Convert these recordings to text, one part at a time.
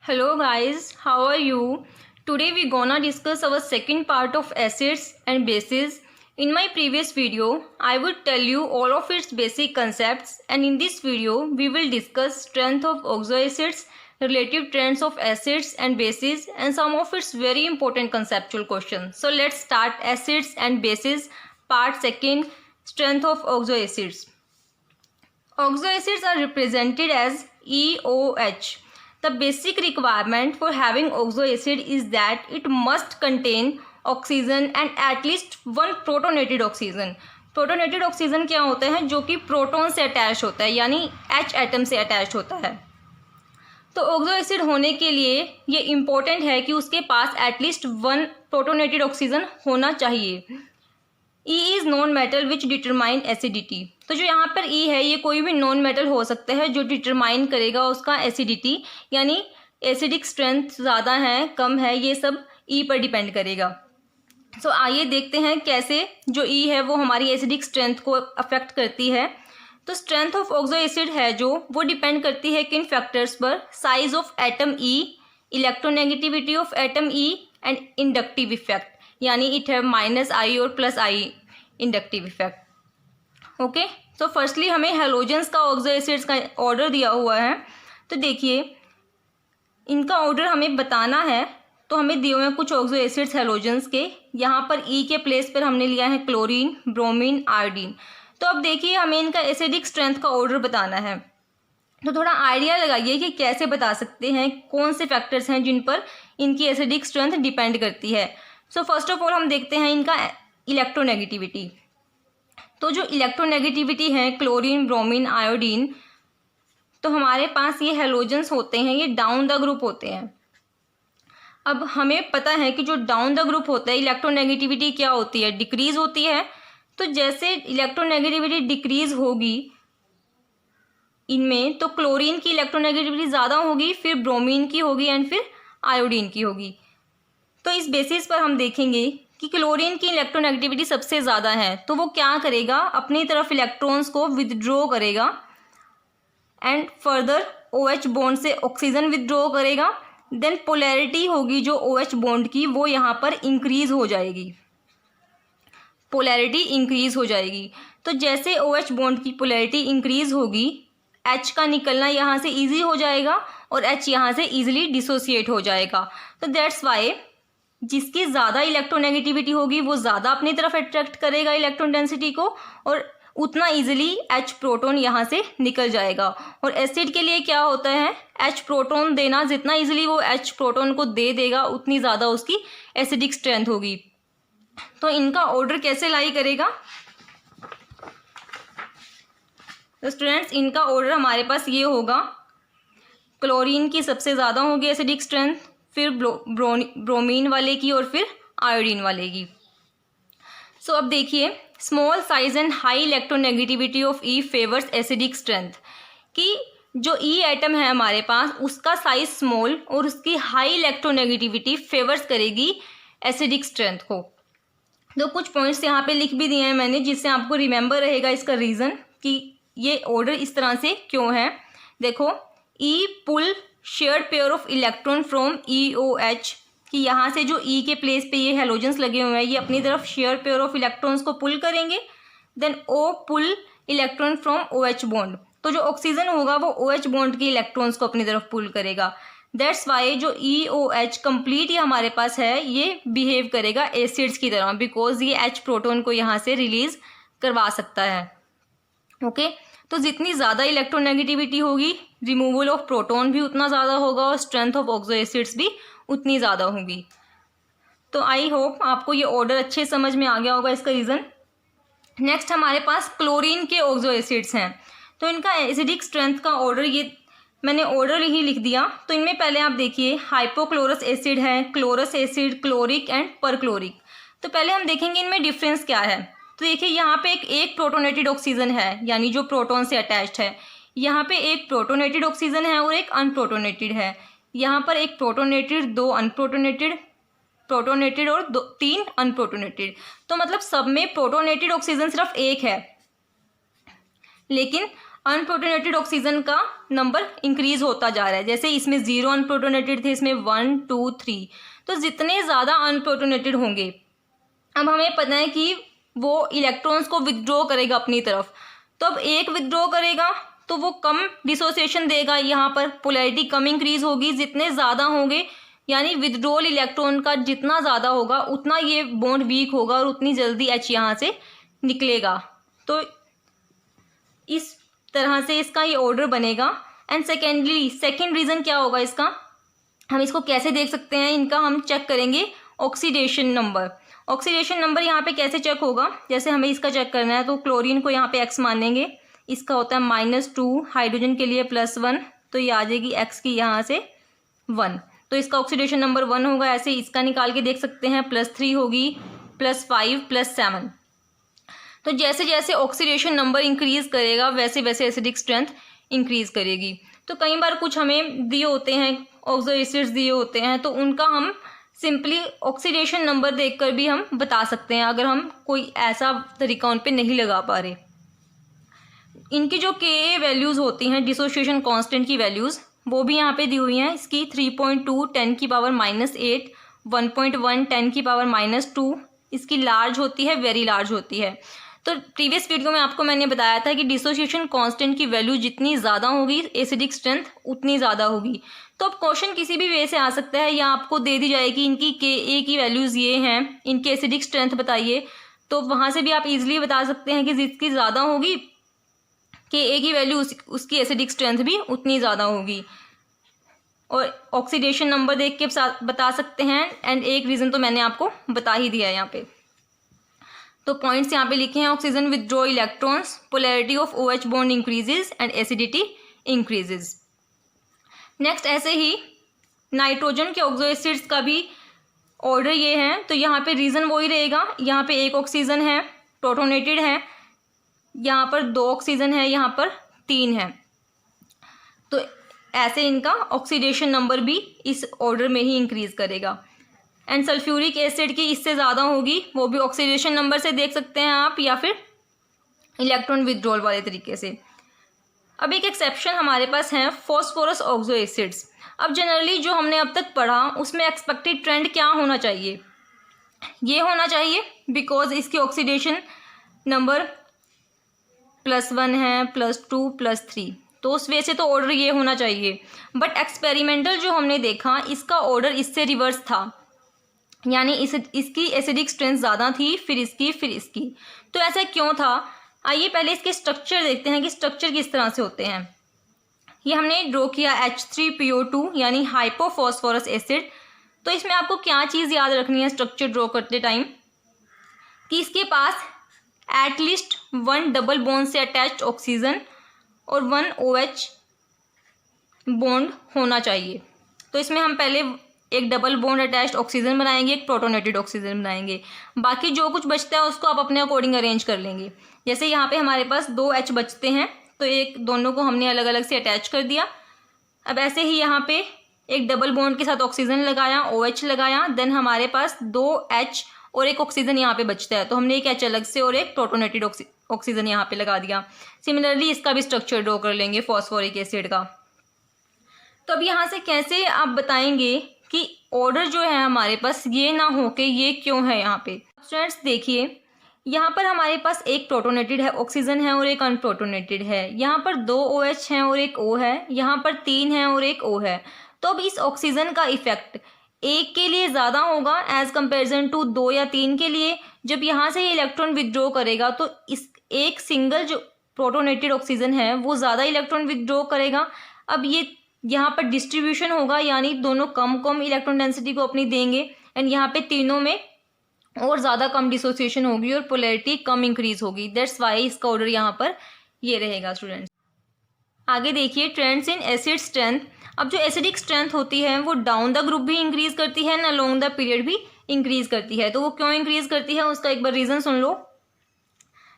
Hello guys, how are you? Today we gonna discuss our second part of acids and bases. In my previous video, I would tell you all of its basic concepts, and in this video we will discuss strength of oxoacids, relative trends of acids and bases, and some of its very important conceptual questions. So let's start acids and bases part second, strength of oxoacids. Oxoacids are represented as EOH. The basic requirement for having oxoacid is that it must contain oxygen and at least one protonated oxygen. Protonated oxygen क्या होता है? जो कि proton से attach होता है, यानी H atom से अटैच होता है. तो ऑक्सो होने के लिए ये इम्पोर्टेंट है कि उसके पास एटलीस्ट वन प्रोटोनेटेड ऑक्सीजन होना चाहिए. E is non metal which determine acidity. तो जो यहाँ पर E है ये कोई भी नॉन मेटल हो सकता है जो डिटरमाइन करेगा उसका एसिडिटी, यानी एसिडिक स्ट्रेंथ ज़्यादा है कम है ये सब E पर डिपेंड करेगा. सो आइए देखते हैं कैसे जो E है वो हमारी एसिडिक स्ट्रेंथ को अफेक्ट करती है. तो स्ट्रेंथ ऑफ ऑक्सो एसिड है जो वो डिपेंड करती है किन फैक्टर्स पर? Size of atom E, electronegativity of atom E and inductive effect, यानी इट है -I और +I इंडक्टिव इफेक्ट. ओके, तो फर्स्टली हमें हेलोजेंस का ऑक्सो एसिड्स का ऑर्डर दिया हुआ है. तो देखिए इनका ऑर्डर हमें बताना है. तो हमें दिए हुए हैं कुछ ऑक्सो एसिड्स हेलोजेंस के. यहाँ पर E के प्लेस पर हमने लिया है क्लोरीन, ब्रोमीन, आयोडीन. तो अब देखिए हमें इनका एसिडिक स्ट्रेंथ का ऑर्डर बताना है. तो थोड़ा आइडिया लगाइए कि कैसे बता सकते हैं, कौन से फैक्टर्स हैं जिन पर इनकी एसिडिक स्ट्रेंथ डिपेंड करती है. सो फर्स्ट ऑफ ऑल हम देखते हैं इनका इलेक्ट्रोनेगेटिविटी. तो जो इलेक्ट्रोनेगेटिविटी है क्लोरीन, ब्रोमीन, आयोडीन, तो हमारे पास ये हेलोजेंस होते हैं, ये डाउन द ग्रुप होते हैं. अब हमें पता है कि जो डाउन द ग्रुप होता है इलेक्ट्रोनेगेटिविटी क्या होती है? डिक्रीज होती है. तो जैसे इलेक्ट्रोनेगेटिविटी डिक्रीज होगी इनमें, तो क्लोरीन की इलेक्ट्रोनेगेटिविटी ज़्यादा होगी, फिर ब्रोमीन की होगी एंड फिर आयोडीन की होगी. तो इस बेसिस पर हम देखेंगे कि क्लोरीन की इलेक्ट्रोनेगेटिविटी सबसे ज़्यादा है. तो वो क्या करेगा? अपनी तरफ इलेक्ट्रॉन्स को विदड्रॉ करेगा एंड फर्दर OH बॉन्ड से ऑक्सीजन विदड्रॉ करेगा. देन पोलैरिटी होगी जो OH बॉन्ड की वो यहाँ पर इंक्रीज हो जाएगी, पोलैरिटी इंक्रीज हो जाएगी. तो जैसे OH बॉन्ड की पोलैरिटी इंक्रीज होगी H का निकलना यहाँ से ईजी हो जाएगा और H यहाँ से ईजिली डिसोसिएट हो जाएगा. तो दैट्स वाई जिसकी ज़्यादा इलेक्ट्रोनेगेटिविटी होगी वो ज़्यादा अपनी तरफ अट्रैक्ट करेगा इलेक्ट्रॉन डेंसिटी को और उतना इजीली H प्रोटॉन यहाँ से निकल जाएगा. और एसिड के लिए क्या होता है? H प्रोटॉन देना, जितना इजीली वो H प्रोटॉन को दे देगा उतनी ज़्यादा उसकी एसिडिक स्ट्रेंथ होगी. तो इनका ऑर्डर कैसे लाई करेगा? तो स्टूडेंट्स इनका ऑर्डर हमारे पास ये होगा. क्लोरीन की सबसे ज़्यादा होगी एसिडिक स्ट्रेंथ, फिर ब्रोमीन वाले की और फिर आयोडीन वाले की. सो अब देखिए small size and high electronegativity of E favours acidic strength. कि जो E एटम है हमारे पास उसका साइज स्मॉल और उसकी हाई इलेक्ट्रोनेगेटिविटी फेवर्स करेगी एसिडिक स्ट्रेंथ को. तो कुछ पॉइंट्स यहाँ पे लिख भी दिए हैं मैंने जिससे आपको रिमेंबर रहेगा इसका रीज़न कि ये ऑर्डर इस तरह से क्यों है. देखो E pull shared pair of electron from EOH, कि यहाँ से जो E के प्लेस पे ये हेलोजेंस लगे हुए हैं ये अपनी तरफ शेयर पेयर ऑफ इलेक्ट्रॉन्स को पुल करेंगे. Then O pull electron from OH bond. तो जो ऑक्सीजन होगा वो OH बॉन्ड के इलेक्ट्रॉन्स को अपनी तरफ पुल करेगा. दैट्स वाई जो EOH कंप्लीट ये हमारे पास है ये बिहेव करेगा एसिड्स की तरह, बिकॉज ये H प्रोटॉन को यहाँ से रिलीज करवा सकता है. ओके, तो जितनी ज़्यादा इलेक्ट्रोनेगेटिविटी होगी रिमूवल ऑफ प्रोटॉन भी उतना ज़्यादा होगा और स्ट्रेंथ ऑफ ऑक्सो एसिड्स भी उतनी ज़्यादा होगी. तो आई होप आपको ये ऑर्डर अच्छे समझ में आ गया होगा इसका रीज़न. नेक्स्ट हमारे पास क्लोरीन के ऑक्सो एसिड्स हैं. तो इनका एसिडिक स्ट्रेंथ का ऑर्डर ये मैंने ऑर्डर ही लिख दिया. तो इनमें पहले आप देखिए हाइपोक्लोरस एसिड है, chlorous acid, chloric and perchloric. तो पहले हम देखेंगे इनमें डिफरेंस क्या है. तो देखिए यहाँ पे एक प्रोटोनेटेड ऑक्सीजन है, यानी जो प्रोटॉन से अटैच्ड है. यहाँ पे एक प्रोटोनेटेड ऑक्सीजन है और एक अनप्रोटोनेटेड है. यहाँ पर एक प्रोटोनेटेड, दो अनप्रोटोनेटेड, प्रोटोनेटेड और 3 अनप्रोटोनेटेड. तो मतलब सब में प्रोटोनेटेड ऑक्सीजन सिर्फ एक है. लेकिन अनप्रोटोनेटेड ऑक्सीजन का नंबर इंक्रीज होता जा रहा है। जैसे इसमें 0 अनप्रोटोनेटेड थे, इसमें 1 2 3, तो जितने ज़्यादा अनप्रोटोनेटेड होंगे, अब हमें पता है कि वो इलेक्ट्रॉन्स को विथड्रॉ करेगा अपनी तरफ, तो अब एक विथड्रॉ करेगा तो वो कम डिसोसिएशन देगा, यहाँ पर पोलैरिटी कम इंक्रीज होगी। जितने ज़्यादा होंगे यानी विथड्रॉल इलेक्ट्रॉन का जितना ज़्यादा होगा उतना ये बॉन्ड वीक होगा और उतनी जल्दी H यहाँ से निकलेगा। तो इस तरह से इसका ये ऑर्डर बनेगा। एंड सेकेंड रीज़न क्या होगा इसका, हम इसको कैसे देख सकते हैं, इनका हम चेक करेंगे ऑक्सीडेशन नंबर। ऑक्सीडेशन नंबर यहाँ पे कैसे चेक होगा, जैसे हमें इसका चेक करना है तो क्लोरीन को यहाँ पे X मानेंगे, इसका होता है -2, हाइड्रोजन के लिए +1, तो ये आ जाएगी X की यहाँ से 1, तो इसका ऑक्सीडेशन नंबर 1 होगा। ऐसे इसका निकाल के देख सकते हैं, +3 होगी, +5, +7। तो जैसे जैसे ऑक्सीडेशन नंबर इंक्रीज करेगा वैसे वैसे एसिडिक स्ट्रेंथ इंक्रीज करेगी। तो कई बार कुछ हमें दिए होते हैं, ऑक्सो एसिड्स दिए होते हैं, तो उनका हम सिंपली ऑक्सीडेशन नंबर देखकर भी हम बता सकते हैं, अगर हम कोई ऐसा तरीका उन पे नहीं लगा पा रहे। इनकी जो Ka वैल्यूज़ होती हैं, डिसोसिएशन कांस्टेंट की वैल्यूज़, वो भी यहाँ पे दी हुई हैं। इसकी 3.2 10 की पावर -8, 1.1 10 की पावर -2, इसकी लार्ज होती है, वेरी लार्ज होती है। तो प्रीवियस वीडियो में आपको मैंने बताया था कि डिसोसिएशन कांस्टेंट की वैल्यू जितनी ज़्यादा होगी एसिडिक स्ट्रेंथ उतनी ज़्यादा होगी। तो अब क्वेश्चन किसी भी वे से आ सकता है, या आपको दे दी जाएगी इनकी Ka की वैल्यूज़ ये हैं, इनकी एसिडिक स्ट्रेंथ बताइए, तो वहाँ से भी आप इजीली बता सकते हैं कि जिसकी ज़्यादा होगी Ka की वैल्यू उसकी एसिडिक स्ट्रेंथ भी उतनी ज़्यादा होगी। और ऑक्सीडेशन नंबर देख के बता सकते हैं। एंड एक रीज़न तो मैंने आपको बता ही दिया है यहाँ पे। तो पॉइंट्स यहाँ पे लिखे हैं, oxygen withdraw electrons, polarity of OH bond increases and acidity increases. Next ऐसे ही नाइट्रोजन के ऑक्सो एसिड्स का भी ऑर्डर ये है, तो यहाँ पे रीज़न वही रहेगा। यहाँ पे एक ऑक्सीजन है, प्रोटोनेटेड है, यहाँ पर 2 ऑक्सीजन है, यहाँ पर 3 है, तो ऐसे इनका ऑक्सीडेशन नंबर भी इस ऑर्डर में ही इंक्रीज करेगा। एंड सल्फ्यूरिक एसिड की इससे ज़्यादा होगी, वो भी ऑक्सीडेशन नंबर से देख सकते हैं आप, या फिर इलेक्ट्रॉन विथड्रॉल वाले तरीके से। अब एक एक्सेप्शन हमारे पास है, फॉस्फोरस ऑक्सो एसिड्स। अब जनरली जो हमने अब तक पढ़ा उसमें एक्सपेक्टेड ट्रेंड क्या होना चाहिए, ये होना चाहिए, बिकॉज इसकी ऑक्सीडेशन नंबर +1 है, +2, +3, तो उस वजह से तो ऑर्डर ये होना चाहिए। बट एक्सपेरिमेंटल जो हमने देखा इसका ऑर्डर इससे रिवर्स था, यानी इसकी एसिडिक स्ट्रेंथ ज़्यादा थी, फिर इसकी। तो ऐसा क्यों था, आइए पहले इसके स्ट्रक्चर देखते हैं कि स्ट्रक्चर किस तरह से होते हैं। ये हमने ड्रॉ किया H3PO2 यानी हाइपोफॉस्फोरस एसिड। तो इसमें आपको क्या चीज़ याद रखनी है स्ट्रक्चर ड्रॉ करते टाइम, कि इसके पास एटलीस्ट 1 डबल बॉन्ड से अटैच्ड ऑक्सीजन और 1 OH बॉन्ड होना चाहिए। तो इसमें हम पहले एक डबल बॉन्ड अटैच्ड ऑक्सीजन बनाएंगे, एक प्रोटोनेटेड ऑक्सीजन बनाएंगे, बाकी जो कुछ बचता है उसको आप अपने अकॉर्डिंग अरेंज कर लेंगे। जैसे यहाँ पे हमारे पास 2 H बचते हैं, तो दोनों को हमने अलग अलग से अटैच कर दिया। अब ऐसे ही यहाँ पे एक डबल बॉन्ड के साथ ऑक्सीजन लगाया, OH लगाया, देन हमारे पास 2 H और एक ऑक्सीजन यहाँ पे बचता है, तो हमने एक H अलग से और एक प्रोटोनेटेड ऑक्सीजन यहाँ पे लगा दिया। सिमिलरली इसका भी स्ट्रक्चर ड्रॉ कर लेंगे फॉस्फोरिक एसिड का। तो अब यहाँ से कैसे आप बताएंगे कि ऑर्डर जो है हमारे पास ये ना हो के ये क्यों है यहाँ पे। स्टूडेंट्स देखिए, यहाँ पर हमारे पास एक प्रोटोनेटेड है ऑक्सीजन है और एक अनप्रोटोनेटेड है, यहाँ पर 2 OH हैं और एक O है, यहाँ पर 3 है और एक O है। तो अब इस ऑक्सीजन का इफेक्ट एक के लिए ज़्यादा होगा एज कंपेरिजन टू 2 या 3 के लिए। जब यहाँ से इलेक्ट्रॉन विथड्रॉ करेगा तो इस एक सिंगल जो प्रोटोनेटेड ऑक्सीजन है वो ज़्यादा इलेक्ट्रॉन विथड्रॉ करेगा। अब ये यहाँ पर डिस्ट्रीब्यूशन होगा, यानी दोनों कम कम इलेक्ट्रॉन डेंसिटी को अपनी देंगे, एंड यहाँ पे तीनों में और ज़्यादा कम डिसोसिएशन होगी और पोलैरिटी कम इंक्रीज होगी। दैट्स वाई इसका ऑर्डर यहाँ पर ये रहेगा स्टूडेंट्स। आगे देखिए ट्रेंड्स इन एसिड स्ट्रेंथ। अब जो एसिडिक स्ट्रेंथ होती है वो डाउन द ग्रुप भी इंक्रीज करती है, ना अलोंग द पीरियड भी इंक्रीज करती है। तो वो क्यों इंक्रीज करती है उसका एक बार रीज़न सुन लो।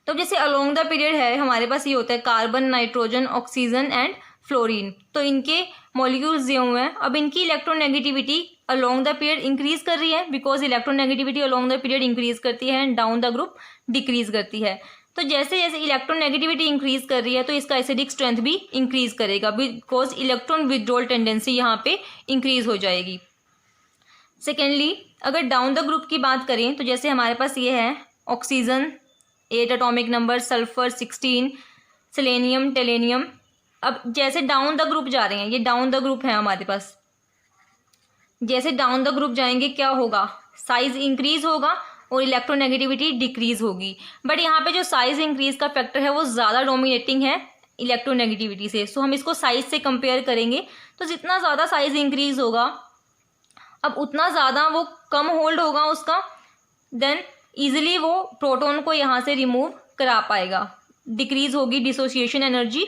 तो जैसे अलोंग द पीरियड है हमारे पास ये होता है carbon, nitrogen, oxygen and fluorine, तो इनके मॉलिक्यूल्स दिए हुए हैं। अब इनकी electronegativity along the period increase कर रही है, because electronegativity along the period increase करती है and down the group decrease करती है। तो जैसे जैसे इलेक्ट्रोनेगेटिविटी इंक्रीज कर रही है तो इसका एसिडिक स्ट्रेंथ भी इंक्रीज करेगा, बिकॉज इलेक्ट्रॉन विड्रॉल टेंडेंसी यहाँ पे इंक्रीज हो जाएगी। सेकेंडली, अगर डाउन द ग्रुप की बात करें तो जैसे हमारे पास ये है oxygen 8 atomic number, sulphur 16, selenium, tellurium. अब जैसे डाउन द ग्रुप जा रहे हैं, ये डाउन द ग्रुप है हमारे पास, जैसे डाउन द ग्रुप जाएंगे क्या होगा, साइज इंक्रीज होगा और इलेक्ट्रोनेगेटिविटी डिक्रीज होगी। बट यहाँ पे जो साइज इंक्रीज का फैक्टर है वो ज़्यादा डोमिनेटिंग है इलेक्ट्रोनेगेटिविटी से, सो हम इसको साइज से कंपेयर करेंगे। तो जितना ज़्यादा साइज इंक्रीज होगा, अब उतना ज़्यादा वो कम होल्ड होगा उसका, देन ईजिली वो प्रोटॉन को यहाँ से रिमूव करा पाएगा, डिक्रीज होगी dissociation energy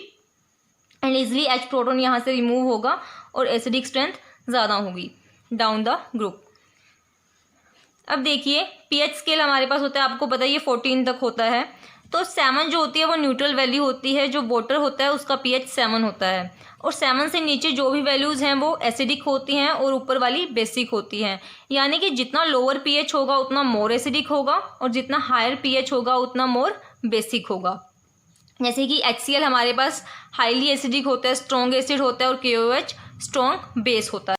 and easily H proton यहाँ से रिमूव होगा और एसिडिक स्ट्रेंथ ज़्यादा होगी डाउन द ग्रुप। अब देखिए pH स्केल हमारे पास होता है, आपको पता है ये 14 तक होता है। तो 7 जो होती है वो न्यूट्रल वैल्यू होती है, जो वाटर होता है उसका pH 7 होता है, और 7 से नीचे जो भी वैल्यूज़ हैं वो एसिडिक होती हैं और ऊपर वाली बेसिक होती हैं। यानी कि जितना लोअर pH होगा उतना मोर एसिडिक होगा और जितना हायर pH होगा उतना मोर बेसिक होगा। जैसे कि HCl हमारे पास हाईली एसिडिक होता है, स्ट्रॉन्ग एसिड होता है, और KOH स्ट्रॉन्ग बेस होता है।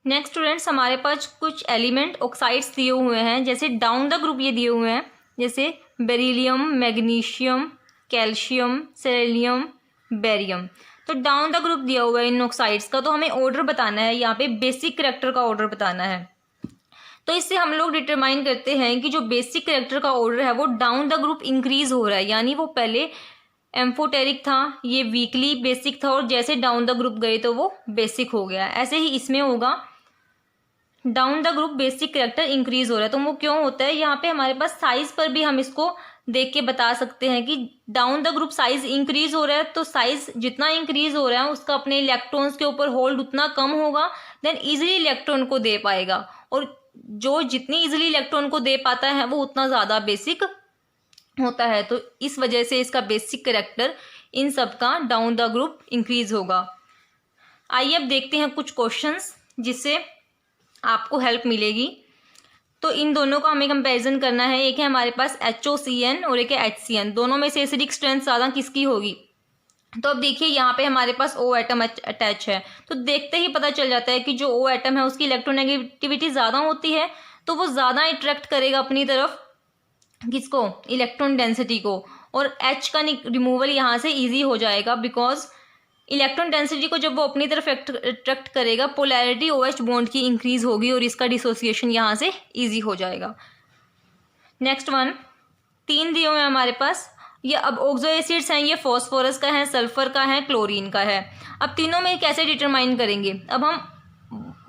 नेक्स्ट स्टूडेंट्स, हमारे पास कुछ एलिमेंट ऑक्साइड्स दिए हुए हैं, जैसे डाउन द ग्रुप ये दिए हुए हैं, जैसे beryllium, magnesium, calcium, selenium, barium. तो डाउन द ग्रुप दिया हुआ है इन ऑक्साइड्स का, तो हमें ऑर्डर बताना है, यहाँ पे बेसिक करैक्टर का ऑर्डर बताना है। तो इससे हम लोग डिटरमाइन करते हैं कि जो बेसिक करैक्टर का ऑर्डर है वो डाउन द ग्रुप इंक्रीज हो रहा है, यानी वो पहले एम्फोटेरिक था, ये वीकली बेसिक था, और जैसे डाउन द ग्रुप गए तो वो बेसिक हो गया। ऐसे ही इसमें होगा, down the group basic character increase हो रहा है। तो वो क्यों होता है, यहाँ पे हमारे पास साइज पर भी हम इसको देख के बता सकते हैं कि down the group size increase हो रहा है, तो साइज जितना इंक्रीज हो रहा है उसका अपने इलेक्ट्रॉन्स के ऊपर होल्ड उतना कम होगा, देन इजीली इलेक्ट्रॉन को दे पाएगा, और जो जितनी इजीली इलेक्ट्रॉन को दे पाता है वो उतना ज़्यादा बेसिक होता है। तो इस वजह से इसका बेसिक करैक्टर इन सब का डाउन द ग्रुप इंक्रीज होगा। आइए अब देखते हैं कुछ क्वेश्चंस जिससे आपको हेल्प मिलेगी। तो इन दोनों का हमें कंपैरिजन करना है, एक है हमारे पास HOCN और एक है HCN, दोनों में से एसिडिक स्ट्रेंथ ज़्यादा किसकी होगी। तो अब देखिए यहाँ पे हमारे पास O एटम अटैच है, तो देखते ही पता चल जाता है कि जो O एटम है उसकी इलेक्ट्रोनेगेटिविटी ज़्यादा होती है, तो वो ज़्यादा अट्रैक्ट करेगा अपनी तरफ किसको, इलेक्ट्रॉन डेंसिटी को, और H का रिमूवल यहाँ से ईजी हो जाएगा, बिकॉज इलेक्ट्रॉन डेंसिटी को जब वो अपनी तरफ अट्रैक्ट करेगा, पोलैरिटी OH बॉन्ड की इंक्रीज होगी और इसका डिसोसिएशन यहाँ से इजी हो जाएगा। नेक्स्ट वन, 3 दिए हुए हैं हमारे पास, ये अब ऑक्सो एसिड्स हैं, ये फॉस्फोरस का है, सल्फर का है, क्लोरीन का है। अब तीनों में कैसे डिटरमाइन करेंगे, अब हम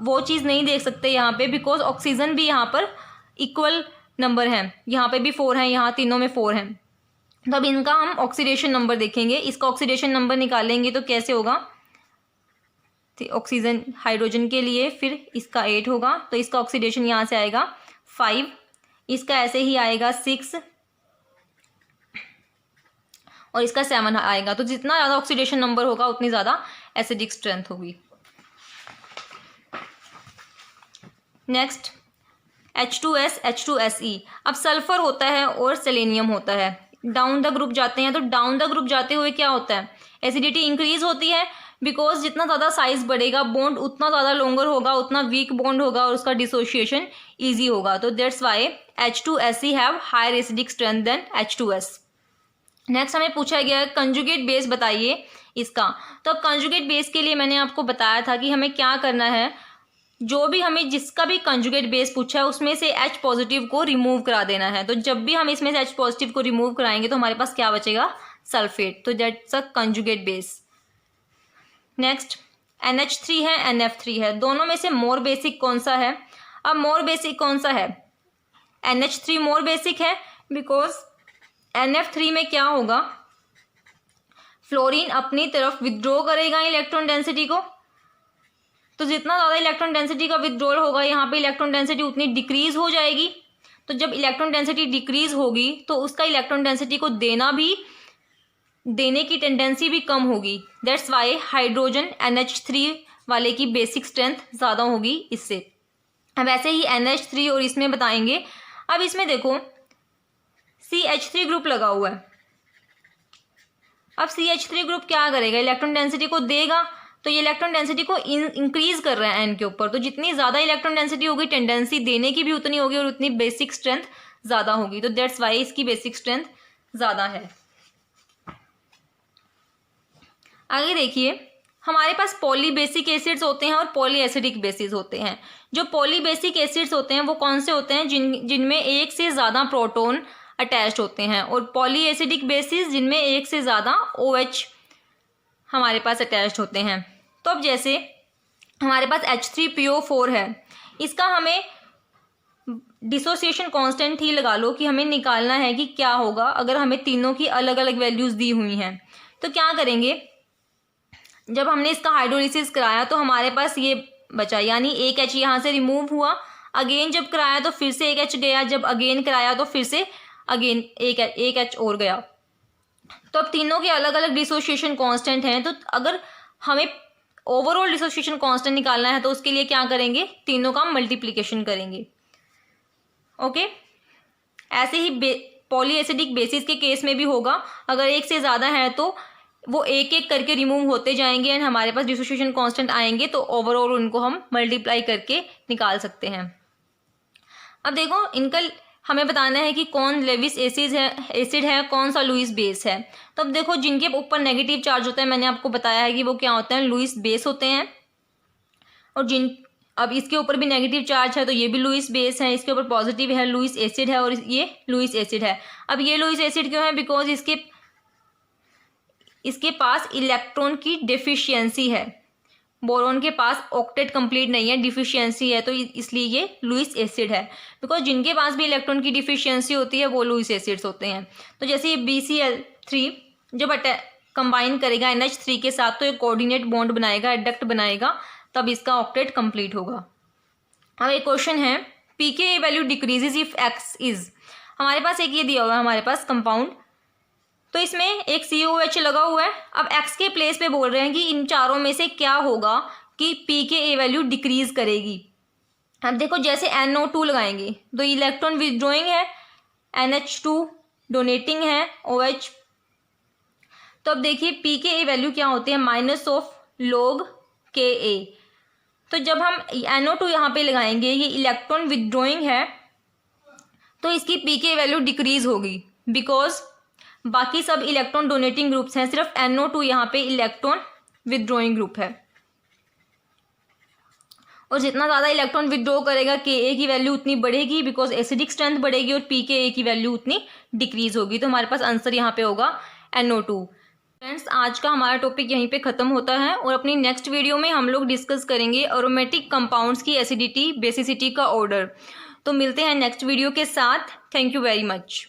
वो चीज़ नहीं देख सकते यहाँ पे, बिकॉज ऑक्सीजन भी यहाँ पर इक्वल नंबर है, यहाँ पे भी 4 हैं, यहाँ तीनों में 4 हैं। तो अब इनका हम ऑक्सीडेशन नंबर देखेंगे, इसका ऑक्सीडेशन नंबर निकालेंगे तो कैसे होगा, तो ऑक्सीजन हाइड्रोजन के लिए फिर इसका 8 होगा, तो इसका ऑक्सीडेशन यहाँ से आएगा 5, इसका ऐसे ही आएगा 6 और इसका 7 आएगा। तो जितना ज़्यादा ऑक्सीडेशन नंबर होगा उतनी ज़्यादा एसिडिक स्ट्रेंथ होगी। Next H2S, H2SE। अब सल्फर होता है और सेलेनियम होता है, डाउन द ग्रुप जाते हैं, तो डाउन द ग्रुप जाते हुए क्या होता है, एसिडिटी इंक्रीज होती है, बिकॉज जितना ज़्यादा साइज बढ़ेगा बॉन्ड उतना ज़्यादा लॉन्गर होगा, उतना वीक बॉन्ड होगा और उसका डिसोशिएशन ईजी होगा। तो that's why H2SE have higher acidic strength than H2S। Next हमें पूछा गया है कंजुगेट बेस बताइए इसका। तो अब कंजुगेट बेस के लिए मैंने आपको बताया था कि हमें क्या करना है, जो भी हमें जिसका भी कंजुगेट बेस पूछा है उसमें से H पॉजिटिव को रिमूव करा देना है। तो जब भी हम इसमें से H पॉजिटिव को रिमूव कराएंगे तो हमारे पास क्या बचेगा, सल्फेट। तो that's a conjugate base. Next NH3 है, NF3 है, दोनों में से मोर बेसिक कौन सा है। अब मोर बेसिक कौन सा है, NH3 मोर बेसिक है, बिकॉज NF3 में क्या होगा, फ्लोरीन अपनी तरफ विथड्रॉ करेगा इलेक्ट्रॉन डेंसिटी को, तो जितना ज़्यादा इलेक्ट्रॉन डेंसिटी का विथड्रॉल होगा यहाँ पे इलेक्ट्रॉन डेंसिटी उतनी डिक्रीज हो जाएगी। तो जब इलेक्ट्रॉन डेंसिटी डिक्रीज होगी तो उसका इलेक्ट्रॉन डेंसिटी को देने की टेंडेंसी भी कम होगी। दैट्स वाई हाइड्रोजन NH3 वाले की बेसिक स्ट्रेंथ ज़्यादा होगी इससे। अब ऐसे ही NH3 और इसमें बताएंगे। अब इसमें देखो CH3 ग्रुप लगा हुआ है, अब CH3 ग्रुप क्या करेगा, इलेक्ट्रॉन डेंसिटी को देगा, तो ये इलेक्ट्रॉन डेंसिटी को इंक्रीज कर रहा है N के ऊपर। तो जितनी ज़्यादा इलेक्ट्रॉन डेंसिटी होगी, टेंडेंसी देने की भी उतनी होगी और उतनी बेसिक स्ट्रेंथ ज़्यादा होगी। तो दैट्स वाई इसकी बेसिक स्ट्रेंथ ज़्यादा है। आगे देखिए, हमारे पास पॉलीबेसिक एसिड्स होते हैं और पॉलीएसिडिक बेसिस होते हैं। जो पॉलीबेसिक एसिड्स होते हैं वो कौन से होते हैं, जिनमें एक से ज़्यादा प्रोटॉन अटैच्ड होते हैं, और पॉलीएसिडिक बेसिस जिनमें एक से ज़्यादा OH हमारे पास अटैच्ड होते हैं। तो अब जैसे हमारे पास H3PO4 है, इसका हमें डिसोसिएशन कांस्टेंट ही लगा लो कि हमें निकालना है कि क्या होगा अगर हमें तीनों की अलग अलग वैल्यूज़ दी हुई हैं। तो क्या करेंगे, जब हमने इसका हाइड्रोलिसिस कराया तो हमारे पास ये बचा, यानी एक H यहाँ से रिमूव हुआ, अगेन जब कराया तो फिर से एक H गया, जब अगेन कराया तो फिर से अगेन एक H और गया। तो अब तीनों के अलग अलग डिसोसिएशन कांस्टेंट हैं, तो अगर हमें ओवरऑल डिसोसिएशन कांस्टेंट निकालना है तो उसके लिए क्या करेंगे, तीनों का मल्टीप्लिकेशन करेंगे। ओके, ऐसे ही पॉलीएसिडिक बेसिस के केस में भी होगा, अगर एक से ज़्यादा है तो वो एक एक करके रिमूव होते जाएंगे एंड हमारे पास डिसोसिएशन कांस्टेंट आएंगे, तो ओवरऑल उनको हम मल्टीप्लाई करके निकाल सकते हैं। अब देखो, इनका हमें बताना है कि कौन लेविस एसिड है, कौन सा लुईस बेस है। तो अब देखो, जिनके ऊपर नेगेटिव चार्ज होता है, मैंने आपको बताया है कि वो क्या होते हैं, लुईस बेस होते हैं। और अब इसके ऊपर भी नेगेटिव चार्ज है तो ये भी लुईस बेस है, इसके ऊपर पॉजिटिव है, लुईस एसिड है, और ये लुईस एसिड है। अब ये लुईस एसिड क्यों है, बिकॉज इसके पास इलेक्ट्रॉन की डेफिशिएंसी है, बोरॉन के पास ऑक्टेट कंप्लीट नहीं है, डिफिशियंसी है, तो इसलिए ये लुईस एसिड है। बिकॉज जिनके पास भी इलेक्ट्रॉन की डिफिशियंसी होती है वो लुईस एसिड्स होते हैं। तो जैसे ये BCl3 जब कंबाइन करेगा NH3 के साथ तो एक कोऑर्डिनेट बॉन्ड बनाएगा, एडक्ट बनाएगा, तब इसका ऑक्टेट कंप्लीट होगा। अब एक क्वेश्चन है, pKa value decreases if X is, हमारे पास एक ये दिया हुआ है हमारे पास कंपाउंड, तो इसमें एक COH लगा हुआ है। अब X के प्लेस पे बोल रहे हैं कि इन चारों में से क्या होगा कि pKa वैल्यू डिक्रीज करेगी। अब देखो, जैसे NO2 लगाएंगे तो इलेक्ट्रॉन विदड्रॉइंग है, NH2 डोनेटिंग है, OH। तो अब देखिए pKa वैल्यू क्या होती है, -log Ka। तो जब हम NO2 यहाँ पे लगाएंगे, ये इलेक्ट्रॉन विदड्रॉइंग है, तो इसकी pKa वैल्यू डिक्रीज होगी, बिकॉज बाकी सब इलेक्ट्रॉन डोनेटिंग ग्रुप्स हैं, सिर्फ NO2 यहाँ पे इलेक्ट्रॉन विदड्रॉइंग ग्रुप है। और जितना ज़्यादा इलेक्ट्रॉन विदड्रॉ करेगा Ka की वैल्यू उतनी बढ़ेगी, बिकॉज एसिडिक स्ट्रेंथ बढ़ेगी, और pKa की वैल्यू उतनी डिक्रीज होगी। तो हमारे पास आंसर यहाँ पे होगा NO2। फ्रेंड्स, आज का हमारा टॉपिक यहीं पे ख़त्म होता है, और अपनी नेक्स्ट वीडियो में हम लोग डिस्कस करेंगे एरोमेटिक कंपाउंड्स की एसिडिटी बेसिसिटी का ऑर्डर। तो मिलते हैं नेक्स्ट वीडियो के साथ। Thank you very much.